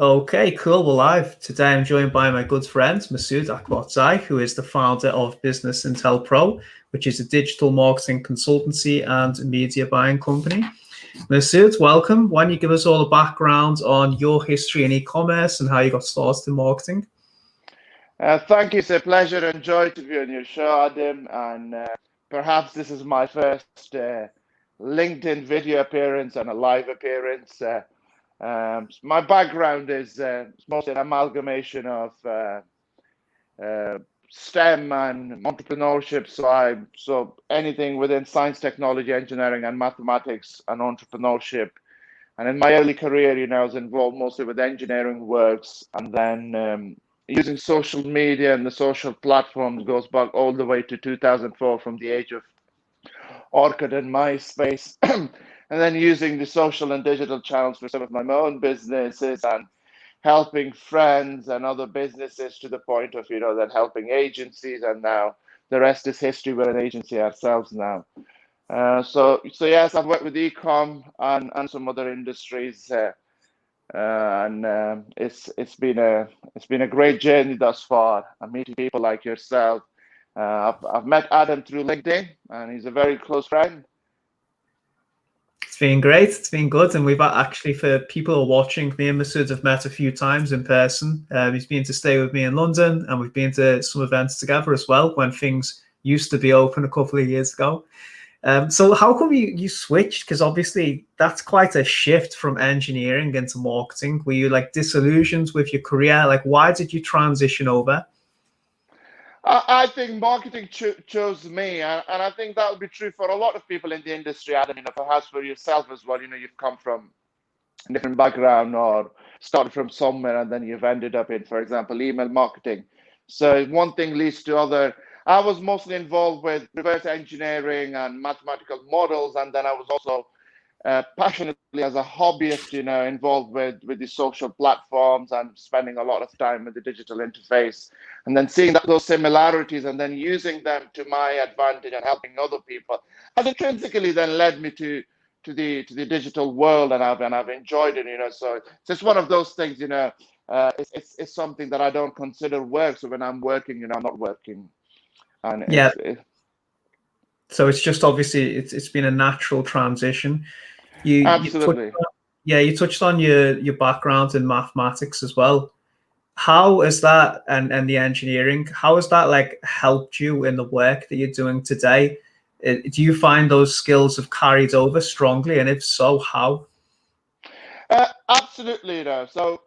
Okay, cool. We're live. Today I'm joined by my good friend, Masood Akbarzai, who is the founder of Business Intel Pro, which is a digital marketing consultancy and media buying company. Masood, welcome. Why don't you give us all a background on your history in e-commerce and how you got started in marketing? Thank you. It's a pleasure and joy to be on your show, Adam. And perhaps this is my first LinkedIn video appearance and a live appearance. My background is mostly an amalgamation of STEM and entrepreneurship. So anything within science, technology, engineering, and mathematics and entrepreneurship. And in my early career, I was involved mostly with engineering works, and then using social media and the social platforms goes back all the way to 2004, from the age of Orchid and MySpace, and then using the social and digital channels for some of my own businesses and helping friends and other businesses to the point of, then helping agencies. And now the rest is history. We're an agency ourselves now. So yes, I've worked with Econ and some other industries, and it's been a great journey thus far. I'm meeting people like yourself. I've met Adam through LinkedIn, and he's a very close friend. It's been great. It's been good. And we've actually, for people who are watching, me and Masood have met a few times in person. He's been to stay with me in London, and we've been to some events together as well when things used to be open a couple of years ago. So how come you switched? Because obviously that's quite a shift from engineering into marketing. Were you like disillusioned with your career? Like, why did you transition over? I think marketing chose me, and I think that would be true for a lot of people in the industry, Adam. Perhaps for yourself as well. You've come from a different background or started from somewhere, and then you've ended up in, for example, email marketing. So one thing leads to other. I was mostly involved with reverse engineering and mathematical models, and then I was also passionately, as a hobbyist, involved with the social platforms and spending a lot of time with the digital interface, and then seeing those similarities and then using them to my advantage and helping other people has intrinsically then led me to the digital world, and I've enjoyed it. So it's just one of those things. It's something that I don't consider work. So when I'm working, I'm not working, and Yeah. So it's just obviously it's been a natural transition. Absolutely. You touched on your background in mathematics as well. How is that, and the engineering, how has that like helped you in the work that you're doing today? Do you find those skills have carried over strongly, and if so, how? Absolutely. So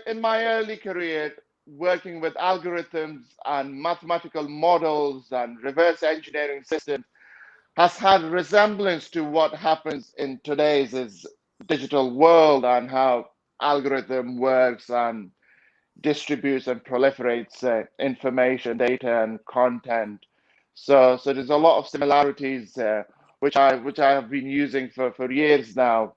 in my early career, working with algorithms and mathematical models and reverse engineering systems has had resemblance to what happens in today's digital world, and how algorithm works and distributes and proliferates information, data, and content. So there's a lot of similarities, which I have been using for years now,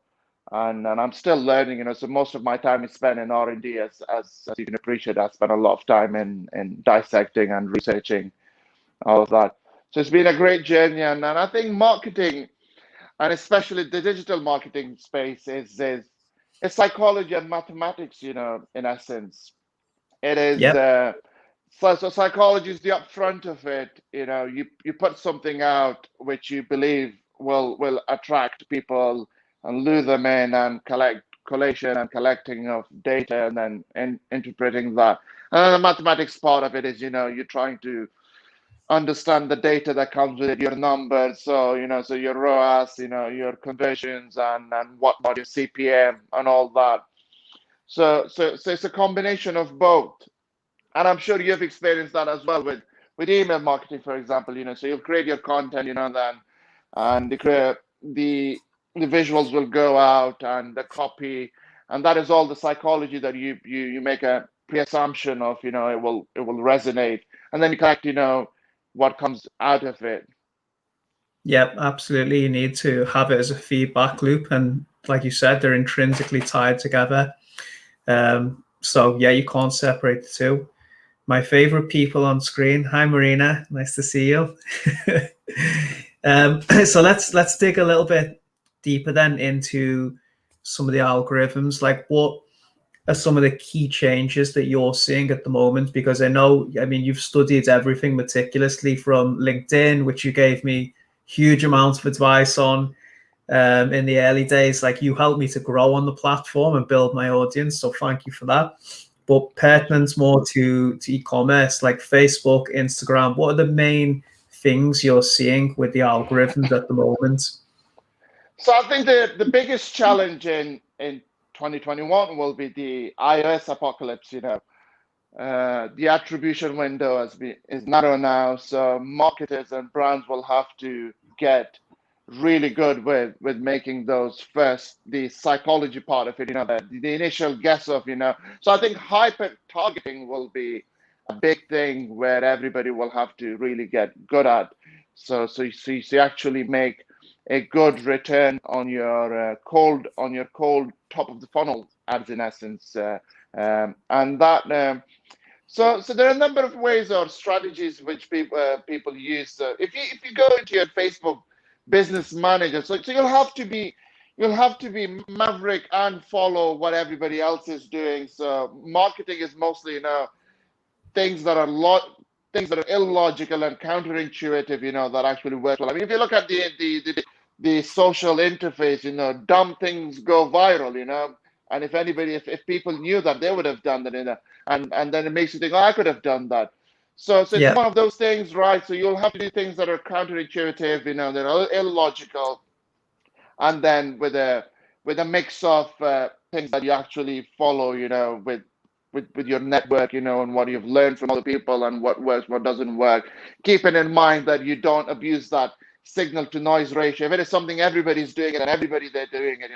and I'm still learning. So most of my time is spent in R&D, as you can appreciate. I spend a lot of time in dissecting and researching all of that. So it's been a great journey, and I think marketing, and especially the digital marketing space, is psychology and mathematics. In essence, it is. Yep. So psychology is the upfront of it. You put something out which you believe will attract people and lure them in, and collation and collecting of data, and then interpreting that. And then the mathematics part of it is, you're trying to understand the data that comes with it, your numbers, so your ROAS, your conversions, and what your CPM and all that. So it's a combination of both, and I'm sure you've experienced that as well with email marketing, for example. So you'll create your content, then, and the visuals will go out, and the copy, and that is all the psychology that you make a pre-assumption of, it will resonate, and then you collect, what comes out of it. Yep, absolutely. You need to have it as a feedback loop, and like you said, they're intrinsically tied together. So yeah, you can't separate the two. My favorite people on screen. Hi, Marina. Nice to see you. So let's dig a little bit deeper then into some of the algorithms. Like, what are some of the key changes that you're seeing at the moment? Because I know, I mean, you've studied everything meticulously from LinkedIn, which you gave me huge amounts of advice on in the early days. Like, you helped me to grow on the platform and build my audience, so thank you for that. But pertinent more to e-commerce, like Facebook, Instagram, what are the main things you're seeing with the algorithms at the moment? So I think the biggest challenge in 2021 will be the iOS apocalypse. The attribution window is narrow now, so marketers and brands will have to get really good with making those first, the psychology part of it, the initial guess of, So I think hyper targeting will be a big thing where everybody will have to really get good at. So you actually make a good return on your cold top of the funnel ads, in essence, and that. So there are a number of ways or strategies which people use. So if you go into your Facebook Business Manager, so you'll have to be maverick and follow what everybody else is doing. So marketing is mostly things that are illogical and counterintuitive, that actually work well. I mean, if you look at the social interface, dumb things go viral, and if people knew that, they would have done that, and then it makes you think, oh, I could have done that. So it's one of those things, right? So you'll have to do things that are counterintuitive, that are illogical, and then with a mix of things that you actually follow, with your network, and what you've learned from other people and what works, what doesn't work. Keeping in mind that you don't abuse that signal to noise ratio. If it is something everybody's doing it and they're doing it,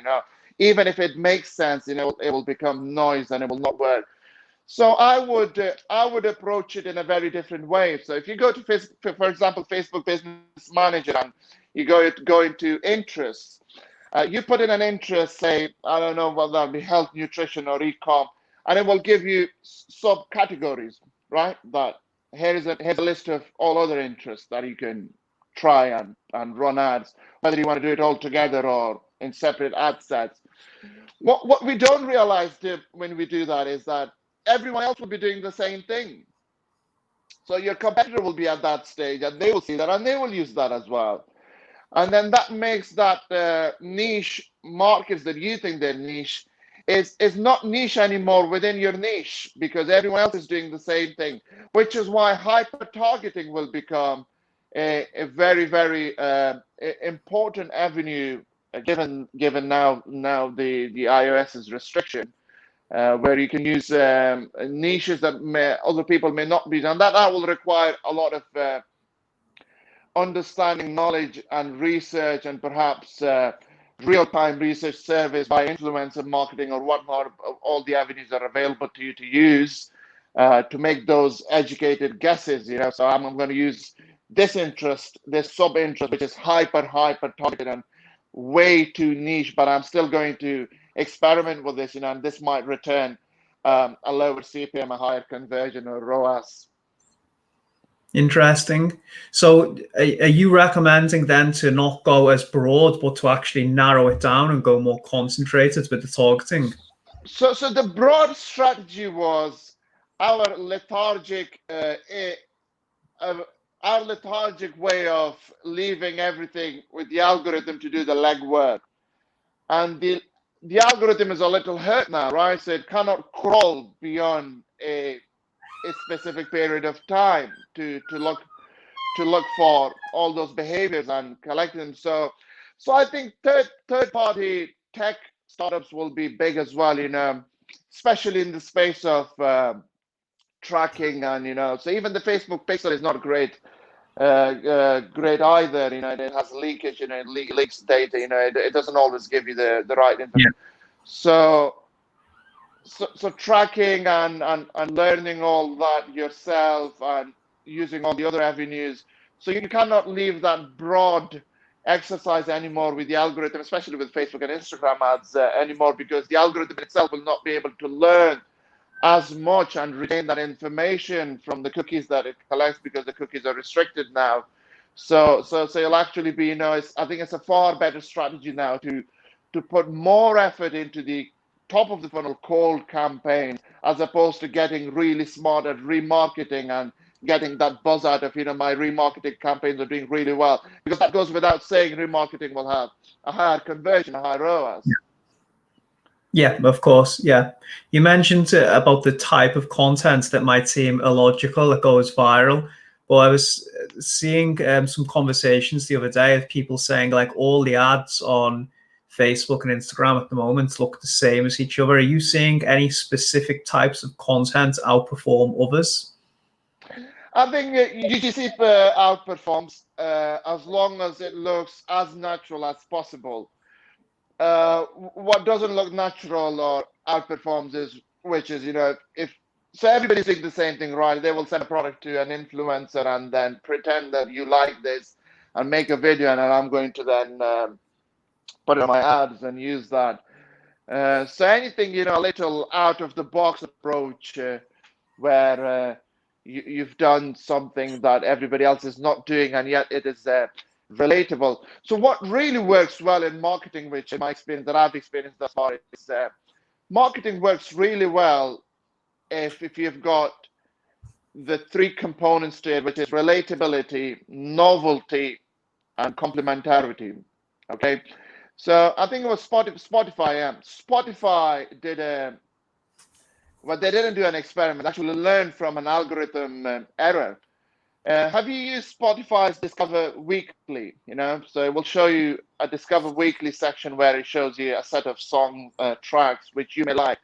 even if it makes sense, it will become noise and it will not work. So I would approach it in a very different way. So if you go to Facebook, for example, Facebook Business Manager, and you go into interests, you put in an interest, say, I don't know, whether that be health, nutrition, or ecom, and it will give you subcategories, right? That here's a list of all other interests that you can try and run ads, whether you want to do it all together or in separate ad sets. What we don't realize when we do that is that everyone else will be doing the same thing. So your competitor will be at that stage, and they will see that, and they will use that as well. And then that makes that niche markets that you think they're niche is not niche anymore within your niche, because everyone else is doing the same thing, which is why hyper targeting will become a very, very important avenue, given now the iOS's restriction, where you can use niches that other people may not be, and that will require a lot of understanding, knowledge, and research, and perhaps real-time research service by influencer marketing or whatnot. All the avenues are available to you to use to make those educated guesses. So I'm going to use this interest, this sub-interest, which is hyper targeted and way too niche, but I'm still going to experiment with this, and this might return a lower CPM, a higher conversion, or ROAS. Interesting. So are you recommending then to not go as broad, but to actually narrow it down and go more concentrated with the targeting? So the broad strategy was our lethargic way of leaving everything with the algorithm to do the legwork. And the algorithm is a little hurt now, right? So it cannot crawl beyond a specific period of time to look for all those behaviors and collect them. So I think third party tech startups will be big as well, especially in the space of tracking, and so even the Facebook pixel is not great either. It has leakage, it leaks data, it doesn't always give you the right information. So tracking and learning all that yourself and using all the other avenues. So you cannot leave that broad exercise anymore with the algorithm, especially with Facebook and Instagram ads anymore, because the algorithm itself will not be able to learn as much and retain that information from the cookies that it collects, because the cookies are restricted now. So you'll actually be, I think it's a far better strategy now to put more effort into the top of the funnel cold campaigns, as opposed to getting really smart at remarketing and getting that buzz out of, my remarketing campaigns are doing really well. Because that goes without saying, remarketing will have a higher conversion, a higher ROAS. Yeah, of course. Yeah. You mentioned about the type of content that might seem illogical that goes viral. But I was seeing some conversations the other day of people saying like all the ads on Facebook and Instagram at the moment look the same as each other. Are you seeing any specific types of content outperform others? I think UGC outperforms as long as it looks as natural as possible. What doesn't look natural or outperforms is, if so everybody's doing the same thing, right? They will send a product to an influencer and then pretend that you like this and make a video, and I'm going to then put it on my ads and use that. So anything, a little out of the box approach where you've done something that everybody else is not doing, and yet it is relatable. So what really works well in marketing, which in my experience that I've experienced thus far, is marketing works really well if you've got the three components to it, which is relatability, novelty, and complementarity. Okay, so I think it was Spotify. Spotify did well, they didn't do an experiment. Actually, learned from an algorithm error. Have you used Spotify's Discover Weekly? So it will show you a Discover Weekly section where it shows you a set of song tracks which you may like.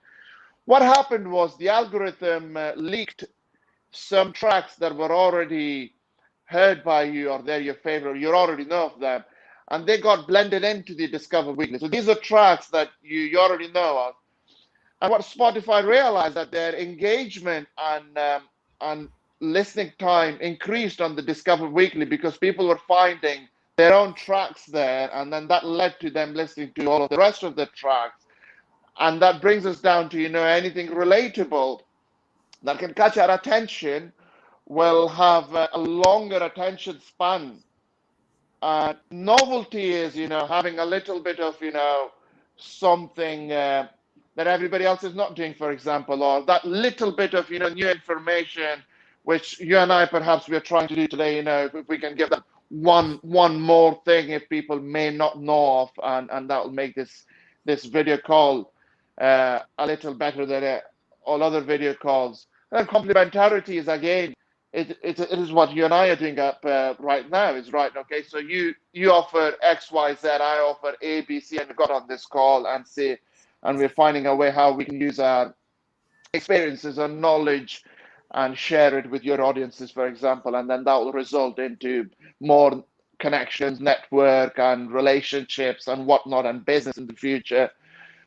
What happened was the algorithm leaked some tracks that were already heard by you, or they're your favorite, you already know of them, and they got blended into the Discover Weekly. So these are tracks that you already know of. And what Spotify realized, that their engagement and listening time increased on the Discover Weekly because people were finding their own tracks there, and then that led to them listening to all of the rest of the tracks. And that brings us down to, anything relatable that can catch our attention will have a longer attention span. Novelty is, having a little bit of, something that everybody else is not doing, for example, or that little bit of, new information, which you and I perhaps we're trying to do today, if we can give them one more thing if people may not know of, and that will make this video call a little better than all other video calls. And complementarity is, again, it is what you and I are doing up right now, is right. Okay, so you offer X, Y, Z, I offer A, B, C, and we got on this call and we're finding a way how we can use our experiences and knowledge and share it with your audiences, for example, and then that will result into more connections, network, and relationships and whatnot, and business in the future.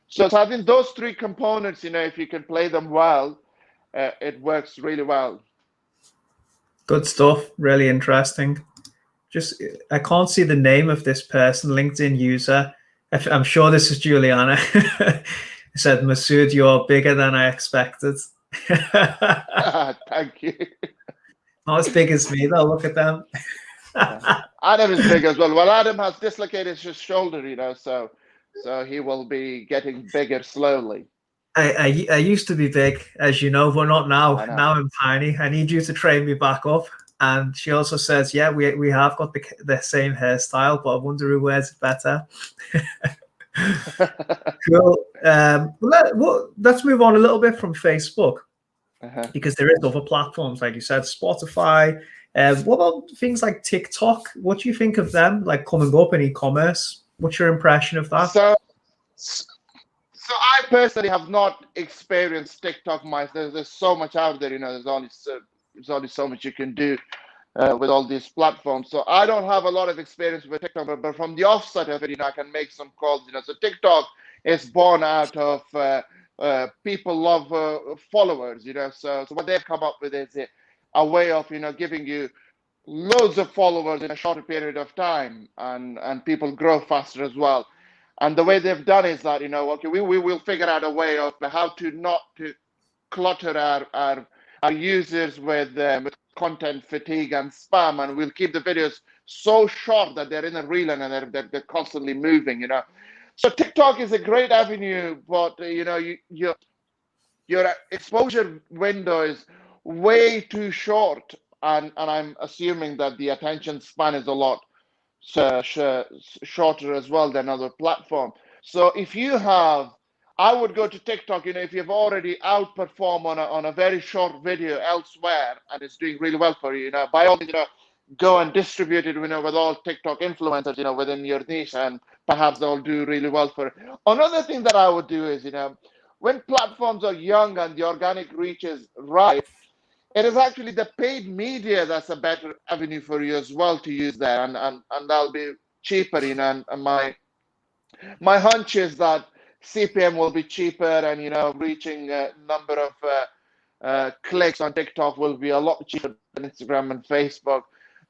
So I think those three components, if you can play them well, it works really well. Good stuff. Really interesting. Just, I can't see the name of this person, LinkedIn user. I'm sure this is Juliana. It said, Masood, you're bigger than I expected. Thank you. Not as big as me, though. Look at them. Adam is big as well. Well, Adam has dislocated his shoulder, so he will be getting bigger slowly. I used to be big, as you know, but not now. Now I'm tiny. I need you to train me back up. And she also says, yeah, we have got the same hairstyle, but I wonder who wears it better. Cool. Let's move on a little bit from Facebook, because there is other platforms, like you said, Spotify. What about things like TikTok? What do you think of them, like coming up in e-commerce? What's your impression of that? So I personally have not experienced TikTok myself. There's so much out there, there's only so much you can do with all these platforms. So I don't have a lot of experience with TikTok, but from the offset of it, I can make some calls. So TikTok is born out of people love followers. So what they've come up with is a way of giving you loads of followers in a shorter period of time, and people grow faster as well. And the way they've done is that okay, we will figure out a way of how to not to clutter our users with content fatigue and spam, and we'll keep the videos so short that they're in a reel and they're constantly moving. So TikTok is a great avenue, but your exposure window is way too short, and I'm assuming that the attention span is a lot shorter as well than other platform. So if you have, I would go to TikTok. If you've already outperformed on a very short video elsewhere and it's doing really well for you, by all means, go and distribute it, with all TikTok influencers, within your niche, and perhaps they'll do really well for it. Another thing that I would do is, when platforms are young and the organic reach is ripe, it is actually the paid media that's a better avenue for you as well to use there, and that'll be cheaper, and my hunch is that CPM will be cheaper, and reaching a number of clicks on TikTok will be a lot cheaper than Instagram and Facebook.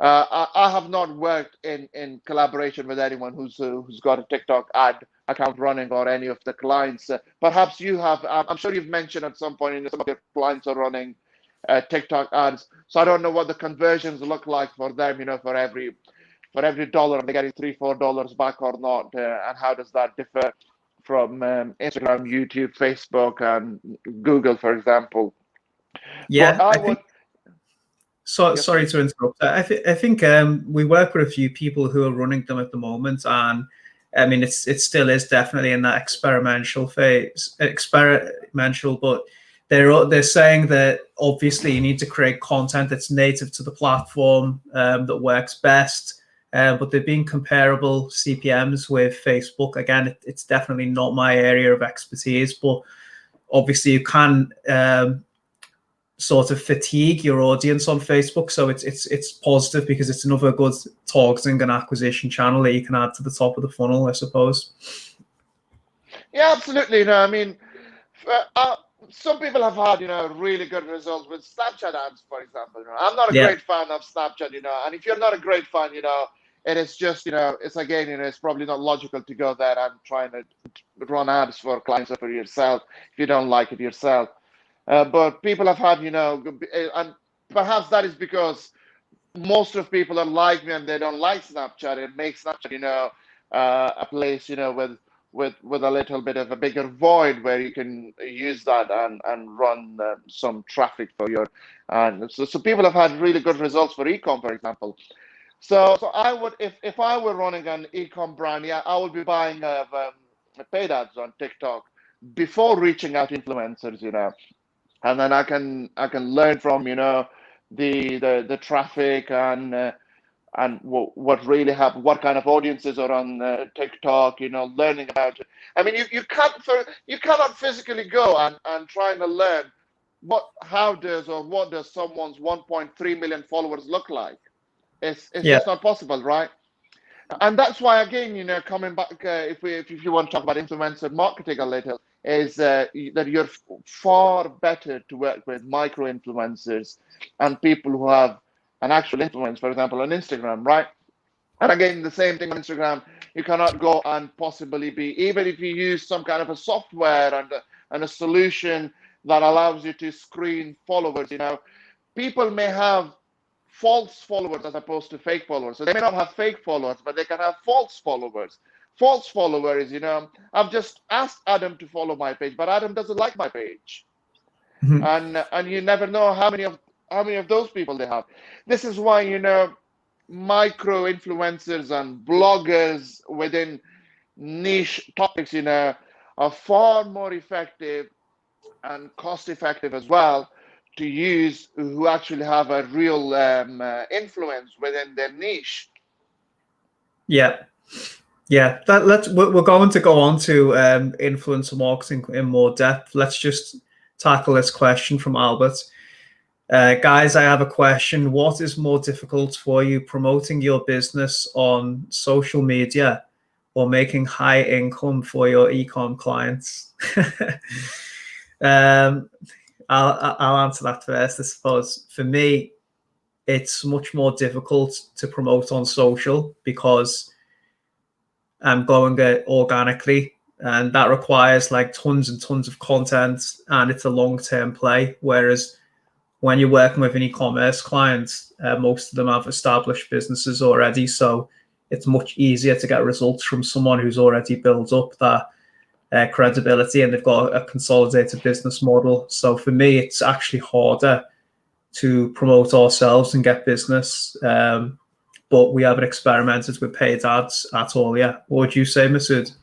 I have not worked in collaboration with anyone who's got a TikTok ad account running, or any of the clients. Perhaps you have. I'm sure you've mentioned at some point, some of your clients are running TikTok ads. So I don't know what the conversions look like for them. For every dollar, are they getting $3-4 back or not? And how does that differ from Instagram, YouTube, Facebook, and Google, for example? Yeah, but I would. So sorry to interrupt. I think we work with a few people who are running them at the moment, and I mean it still is definitely in that experimental phase. But they're saying that obviously you need to create content that's native to the platform, that works best. But they're being comparable CPMs with Facebook. Again, it's definitely not my area of expertise, but obviously you can sort of fatigue your audience on Facebook. So it's positive because it's another good targeting and acquisition channel that you can add to the top of the funnel, I suppose. Yeah, absolutely. I mean, some people have had, really good results with Snapchat ads, for example. I'm not a great fan of Snapchat, and if you're not a great fan, it is just, it's again, it's probably not logical to go there and trying to run ads for clients or for yourself if you don't like it yourself. But people have had, and perhaps that is because most of people are like me and they don't like Snapchat. It makes Snapchat, a place, with a little bit of a bigger void where you can use that and run some traffic for your. And so people have had really good results for Econ, for example. So I would, if I were running an Econ brand, I would be buying paid ads on TikTok before reaching out to influencers, and then I can learn from the traffic and what really happened, what kind of audiences are on TikTok, learning about it. I mean, you cannot physically go and trying to learn what does someone's 1.3 million followers look like. It's just not possible, right? And that's why, again, coming back, if you want to talk about influencer marketing a little, is that you're far better to work with micro influencers and people who have an actual influence, for example, on Instagram, right? And again, the same thing on Instagram. You cannot go and possibly be, even if you use some kind of a software and a solution that allows you to screen followers, people may have false followers as opposed to fake followers. So they may not have fake followers, but they can have false followers. False follower is, I've just asked Adam to follow my page, but Adam doesn't like my page. Mm-hmm. And you never know how many of those people they have. This is why, micro influencers and bloggers within niche topics, are far more effective and cost effective as well to use, who actually have a real influence within their niche. Yeah. We're going to go on to influencer marketing in more depth. Let's just tackle this question from Albert. Guys, I have a question. What is more difficult for you, promoting your business on social media or making high income for your ecom clients? I'll answer that first, I suppose. For me, it's much more difficult to promote on social because I'm going organically, and that requires like tons and tons of content, and it's a long-term play. Whereas when you're working with an e-commerce client, most of them have established businesses already, so it's much easier to get results from someone who's already built up that credibility and they've got a consolidated business model. So for me, it's actually harder to promote ourselves and get business. But we haven't experimented with paid ads at all yet. What would you say, Masood?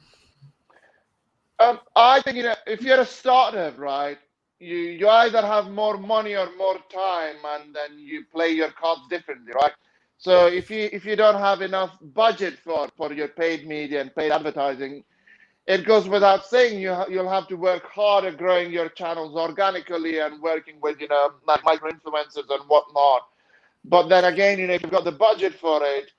I think, if you're a startup, right, you either have more money or more time, and then you play your cards differently, right? So if you don't have enough budget for your paid media and paid advertising, it goes without saying you'll have to work harder growing your channels organically and working with like micro influencers and whatnot. But then again, if you've got the budget for it,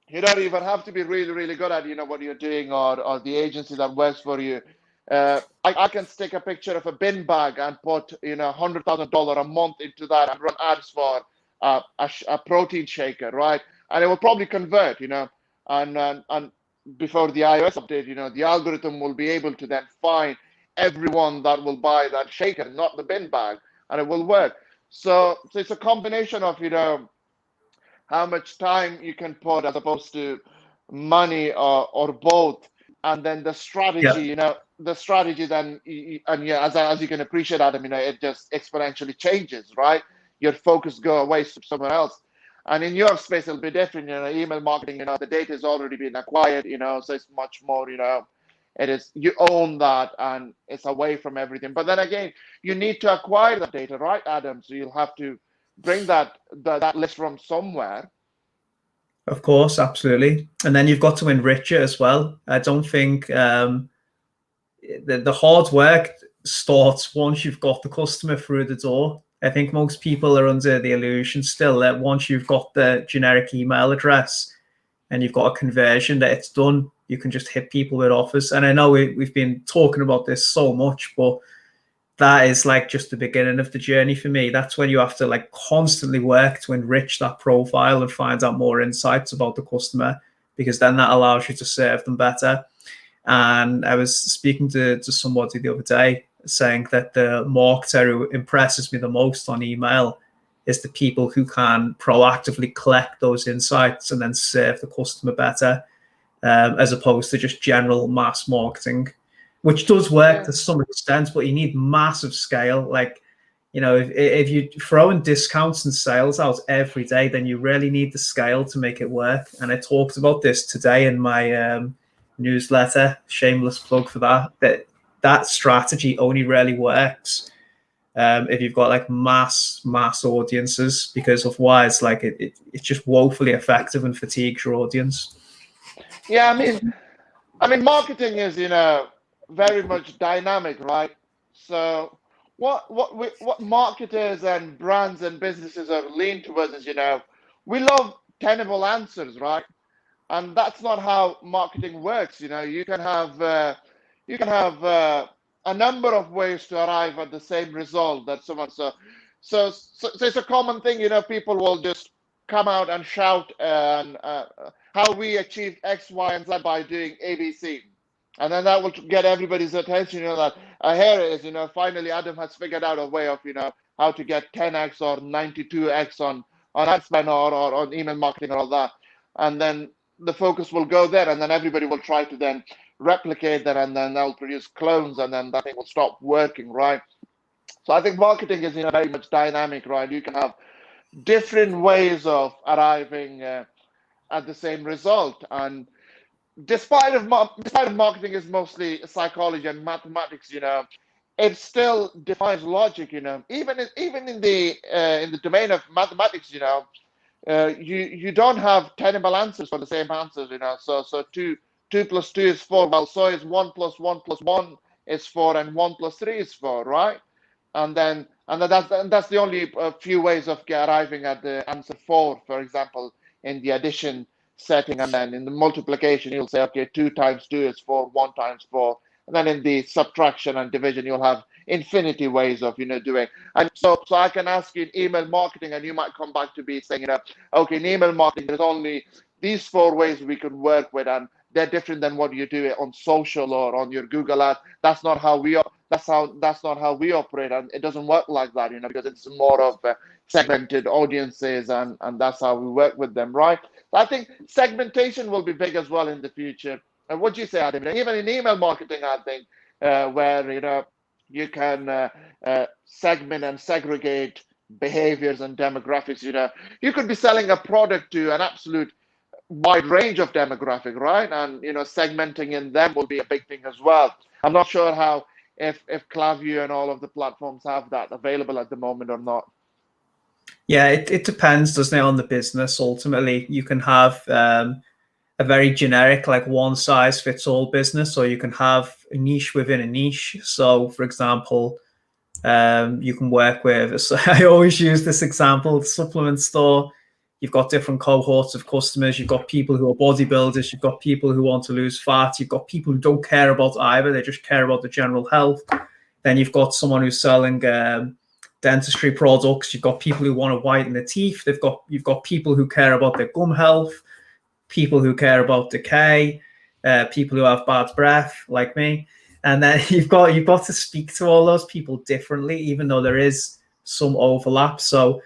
you don't even have to be really, really good at what you're doing, or the agency that works for you. I can stick a picture of a bin bag and put $100,000 a month into that and run ads for a protein shaker, right? And it will probably convert, and before the iOS update, the algorithm will be able to then find everyone that will buy that shaker, not the bin bag, and it will work. So it's a combination of how much time you can put as opposed to money, or both, and then the strategy. The strategy then, and as you can appreciate, Adam, it just exponentially changes, right? Your focus go away somewhere else. And in your space, it'll be different. Email marketing, the data has already been acquired, so it's much more, it is, you own that and it's away from everything. But then again, you need to acquire that data, right, Adam? So you'll have to bring that list from somewhere. Of course, absolutely. And then you've got to enrich it as well. I don't think the hard work starts once you've got the customer through the door. I think most people are under the illusion still that once you've got the generic email address and you've got a conversion, that it's done. You can just hit people with offers. And I know we've been talking about this so much, but that is like just the beginning of the journey for me. That's when you have to like constantly work to enrich that profile and find out more insights about the customer, because then that allows you to serve them better. And I was speaking to somebody the other day saying that the marketer who impresses me the most on email is the people who can proactively collect those insights and then serve the customer better, as opposed to just general mass marketing, which does work to some extent, but you need massive scale. Like, if you're throwing discounts and sales out every day, then you really need the scale to make it work. And I talked about this today in my newsletter, shameless plug for that strategy only really works if you've got like mass audiences, because otherwise like it's just woefully effective and fatigues your audience. Yeah, I mean marketing is very much dynamic, right? So what marketers and brands and businesses have leaned towards is we love tenable answers, right? And that's not how marketing works. You can have a number of ways to arrive at the same result that someone. So it's a common thing. People will just come out and shout and how we achieve X, Y, and Z by doing ABC, and then that will get everybody's attention. That here it is. Finally, Adam has figured out a way of how to get 10x or 92x on ad spend or on email marketing or all that, and then the focus will go there, and then everybody will try to then replicate that, and then they'll produce clones, and then that thing will stop working, right? So I think marketing is very much dynamic, right? You can have different ways of arriving at the same result, and despite of marketing is mostly psychology and mathematics, it still defines logic. Even in the domain of mathematics, you don't have tenable answers for the same answers. So 2 + 2 is 4. Well, so is 1 + 1 + 1 is 4, and 1 + 3 is 4, right? And that's the only few ways of arriving at the answer 4, for example, in the addition setting. And then in the multiplication, you'll say, okay, 2 × 2 is 4, 1 × 4. And then in the subtraction and division, you'll have infinity ways of doing. And so I can ask you in email marketing, and you might come back to me saying, okay, in email marketing, there's only these 4 ways we could work with, and they're different than what you do on social or on your Google ads. That's not how we are. that's not how we operate, and it doesn't work like that, because it's more of segmented audiences, and that's how we work with them, right? So I think segmentation will be big as well in the future. And what do you say, Adam? Even in email marketing, I think where you can segment and segregate behaviors and demographics. You could be selling a product to an absolute wide range of demographic, right? And segmenting in them will be a big thing as well. I'm not sure how if Klaviyo and all of the platforms have that available at the moment or not. Yeah, it depends, doesn't it, on the business. Ultimately, you can have a very generic, like one size fits all business, or you can have a niche within a niche. So, for example, you can work with, so I always use this example, the supplement store. You've got different cohorts of customers. You've got people who are bodybuilders. You've got people who want to lose fat. You've got people who don't care about either. They just care about the general health. Then you've got someone who's selling dentistry products. You've got people who want to whiten their teeth. You've got people who care about their gum health, people who care about decay, people who have bad breath, like me. And then you've got to speak to all those people differently, even though there is some overlap. So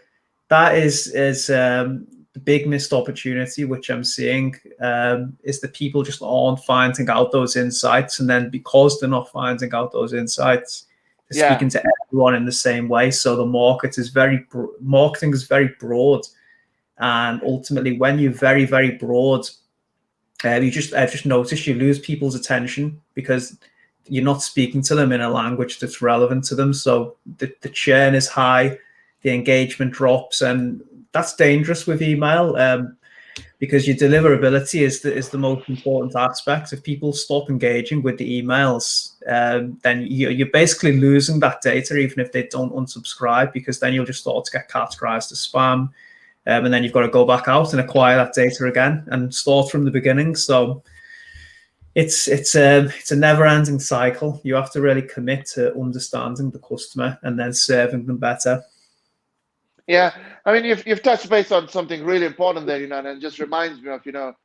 that is the big missed opportunity, which I'm seeing, is that people just aren't finding out those insights. And then because they're not finding out those insights, they're speaking to everyone in the same way. So the marketing is very broad. And ultimately, when you're very, very broad, I've just noticed you lose people's attention because you're not speaking to them in a language that's relevant to them. So the churn is high, the engagement drops, and that's dangerous with email because your deliverability is the most important aspect. If people stop engaging with the emails, then you're basically losing that data, even if they don't unsubscribe, because then you'll just start to get categorized as spam. And then you've got to go back out and acquire that data again and start from the beginning. So it's a never-ending cycle. You have to really commit to understanding the customer and then serving them better. Yeah, I mean, you've touched base on something really important there, and it just reminds me of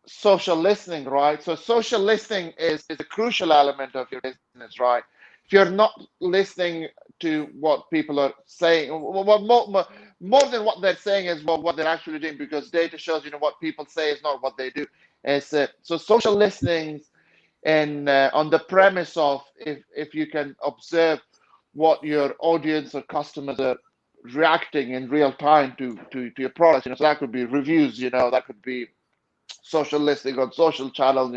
social listening, right? So social listening is a crucial element of your business, right? If you're not listening to what people are saying, more than what they're saying is what they're actually doing, because data shows what people say is not what they do. So social listening, and on the premise of if you can observe what your audience or customers are reacting in real time to your products, so that could be reviews, that could be social listening on social channels,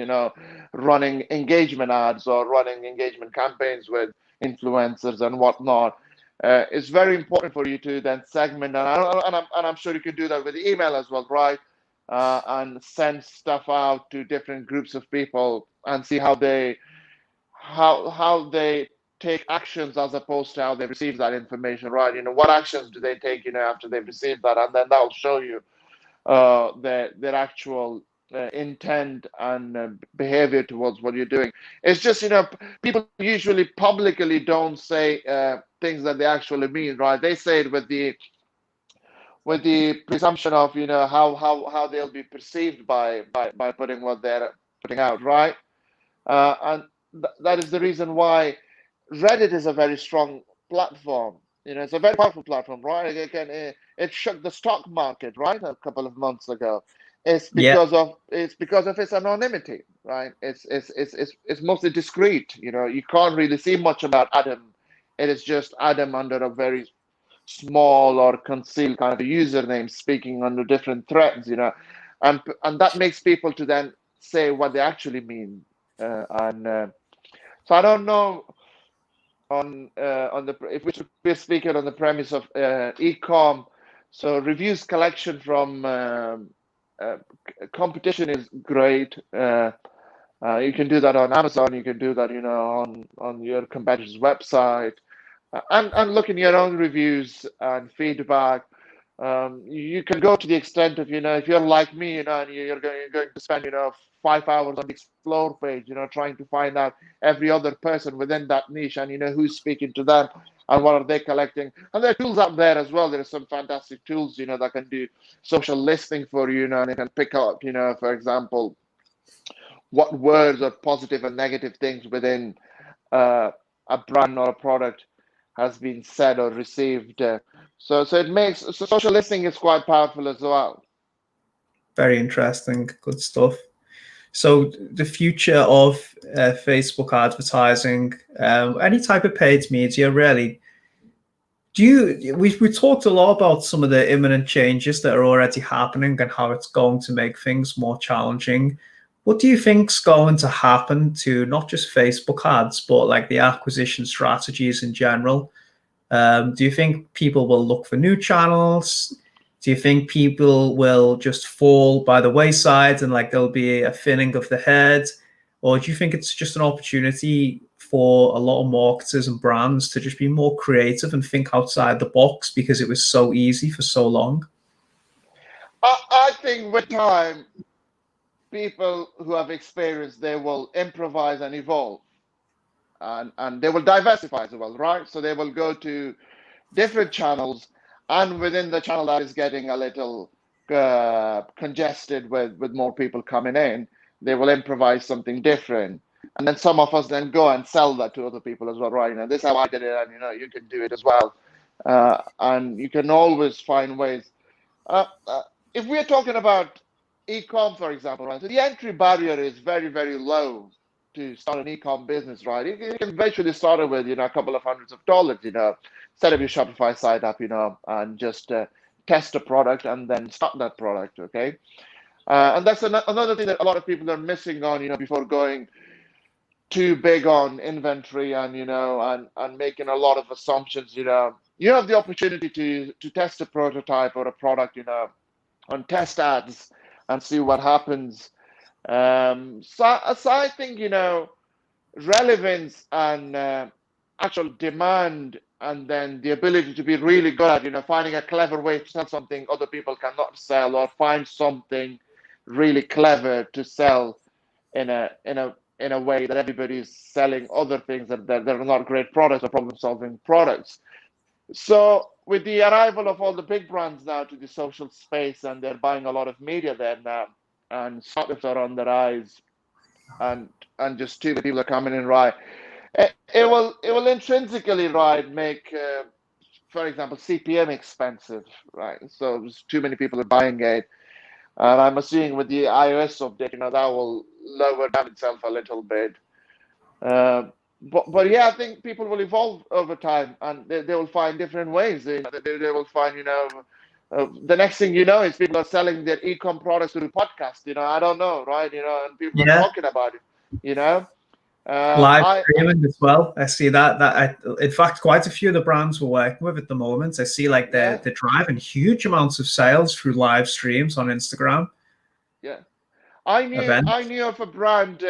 running engagement ads or running engagement campaigns with influencers and whatnot. It's very important for you to then segment, and I'm sure you can do that with email as well, right? And send stuff out to different groups of people and see how they take actions as opposed to how they receive that information, right? What actions do they take, after they've received that, and then that'll show you their actual intent and behavior towards what you're doing. It's just people usually publicly don't say things that they actually mean, right? They say it with the presumption of how they'll be perceived by putting what they're putting out, right? And that is the reason why Reddit is a very strong platform. It's a very powerful platform, right? Again, it shook the stock market, right, a couple of months ago. It's because of its anonymity, right? It's mostly discreet. You can't really see much about Adam. It is just Adam under a very small or concealed kind of a username, speaking under different threads, and that makes people to then say what they actually mean. So I don't know if we're speaking on the premise of ecom. So reviews collection from competition is great. You can do that on Amazon. You can do that, on your competitor's website, and look in your own reviews and feedback. You can go to the extent of, if you're like me, and you're going to spend, 5 hours on the explore page, trying to find out every other person within that niche, and who's speaking to them and what are they collecting. And there are tools out there as well. There are some fantastic tools, that can do social listening for you, and they can pick up, for example, what words are positive and negative things within a brand or a product has been said or received. So it makes social listening is quite powerful as well. Very interesting, good stuff. So the future of Facebook advertising, any type of paid media, really. We talked a lot about some of the imminent changes that are already happening and how it's going to make things more challenging. What do you think's going to happen to not just Facebook ads, but like the acquisition strategies in general? Do you think people will look for new channels? Do you think people will just fall by the wayside and like there'll be a thinning of the herd? Or do you think it's just an opportunity for a lot of marketers and brands to just be more creative and think outside the box because it was so easy for so long? I think with time, people who have experience, they will improvise and evolve. And they will diversify as well, right? So they will go to different channels, and within the channel that is getting a little congested with more people coming in, they will improvise something different. And then some of us then go and sell that to other people as well, right? This is how I did it, and you can do it as well. And you can always find ways. If we're talking about e-com, for example, right? So the entry barrier is very, very low to start an e-com business, right? You can virtually start it with, a couple of hundreds of dollars, set up your Shopify site up, and just test a product and then start that product, okay? And that's another thing that a lot of people are missing on, before going too big on inventory and, and making a lot of assumptions, You have the opportunity to test a prototype or a product, on test ads and see what happens. So I think, relevance and actual demand, and then the ability to be really good at, finding a clever way to sell something other people cannot sell, or find something really clever to sell in a way that everybody's selling other things that are not great products or problem-solving products. So with the arrival of all the big brands now to the social space, and they're buying a lot of media there now, and startups are on the rise, and just too many people are coming in, right? It will intrinsically, right, make, for example, CPM expensive, right? So too many people are buying it, and I'm assuming with the iOS update, that will lower down itself a little bit. But yeah, I think people will evolve over time, and they will find different ways. They will find, the next thing is people are selling their e-com products through podcast. I don't know, right? And people are talking about it. Live streaming as well. I see that. In fact, quite a few of the brands we're working with at the moment, I see like they're driving huge amounts of sales through live streams on Instagram. Yeah, I knew of a brand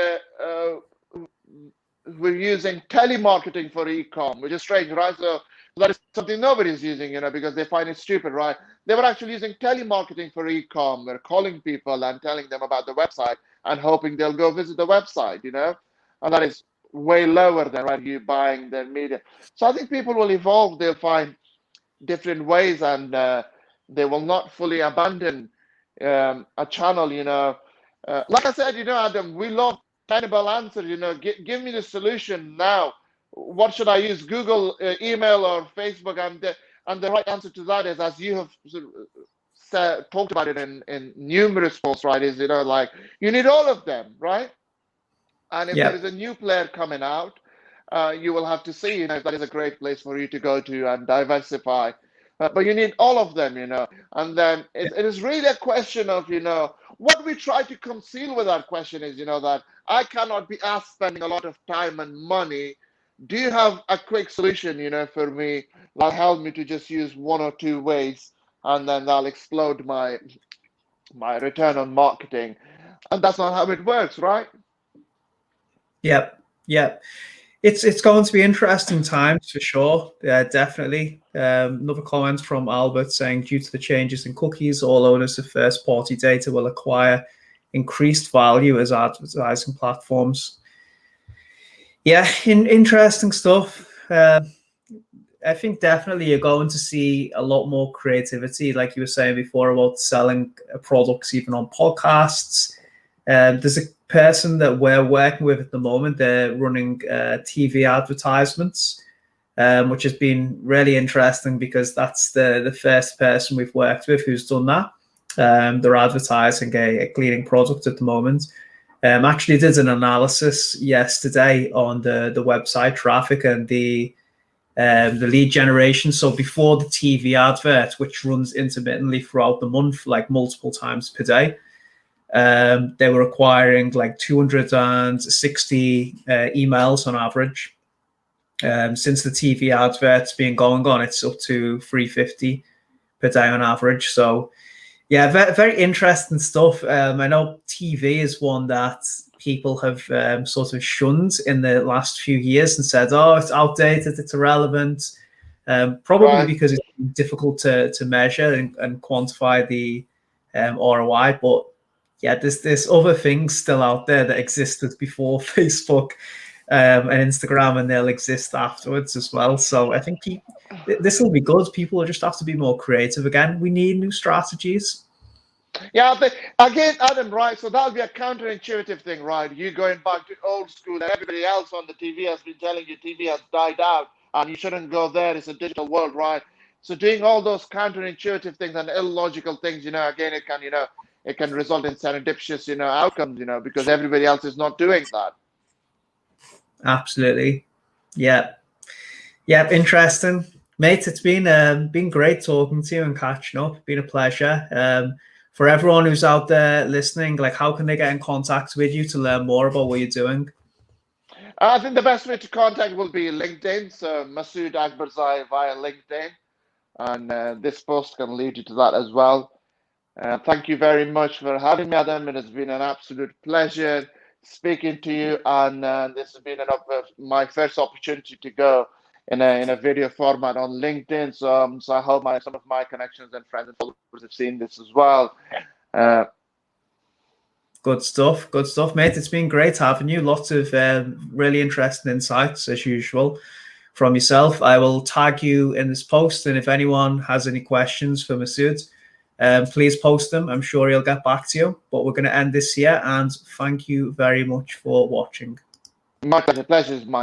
we're using telemarketing for e-com, which is strange, right? So that is something nobody's using, because they find it stupid, right? They were actually using telemarketing for e-com. They're calling people and telling them about the website and hoping they'll go visit the website, and that is way lower than, right, you buying their media. So I think people will evolve. They'll find different ways, and they will not fully abandon a channel, like I said, Adam, we love tenable answers, give me the solution now. What should I use, Google, email, or Facebook? And the right answer to that is, as you have talked about it in numerous posts, right, is, like, you need all of them, right? And if there is a new player coming out, you will have to see, if that is a great place for you to go to and diversify. But you need all of them, and then it is really a question of, what we try to conceal with that question is, that I cannot be asked spending a lot of time and money. Do you have a quick solution, for me that'll help me to just use one or two ways, and then that'll explode my return on marketing? And that's not how it works, right? Yep. It's going to be interesting times for sure. Yeah, definitely. Another comment from Albert saying, due to the changes in cookies, all owners of first-party data will acquire increased value as advertising platforms. Yeah, interesting stuff. I think definitely you're going to see a lot more creativity, like you were saying before, about selling products even on podcasts. There's person that we're working with at the moment, they're running TV advertisements, which has been really interesting because that's the first person we've worked with who's done that. They're advertising a cleaning product at the moment. Actually did an analysis yesterday on the website traffic and the lead generation. So before the TV advert, which runs intermittently throughout the month, like multiple times per day, they were acquiring like 260 emails on average. Since the TV advert's been going on, it's up to 350 per day on average. So yeah, very, very interesting stuff. I know TV is one that people have sort of shunned in the last few years and said, oh, it's outdated, it's irrelevant, probably because it's difficult to measure and quantify the ROI. But yeah, there's other things still out there that existed before Facebook and Instagram, and they'll exist afterwards as well. So I think this will be good. People just have to be more creative again. We need new strategies. Yeah, but again, Adam, right? So that'll be a counterintuitive thing, right? You going back to old school, and everybody else on the TV has been telling you TV has died out and you shouldn't go there. It's a digital world, right? So doing all those counterintuitive things and illogical things, again, it can result in serendipitous, outcomes, because everybody else is not doing that. Absolutely. Yeah. Interesting, mate. It's been great talking to you and catching up. It's been a pleasure. For everyone who's out there listening, like, how can they get in contact with you to learn more about what you're doing? I think the best way to contact will be LinkedIn. So Masood Akbarzai via LinkedIn, and this post can lead you to that as well. Thank you very much for having me, Adam. It has been an absolute pleasure speaking to you, and this has been my first opportunity to go in a video format on LinkedIn. So I hope some of my connections and friends and followers have seen this as well. Good stuff, mate. It's been great having you. Lots of really interesting insights as usual from yourself. I will tag you in this post, and if anyone has any questions for Masood, please post them. I'm sure he'll get back to you. But we're going to end this here, and thank you very much for watching. My pleasure is mine.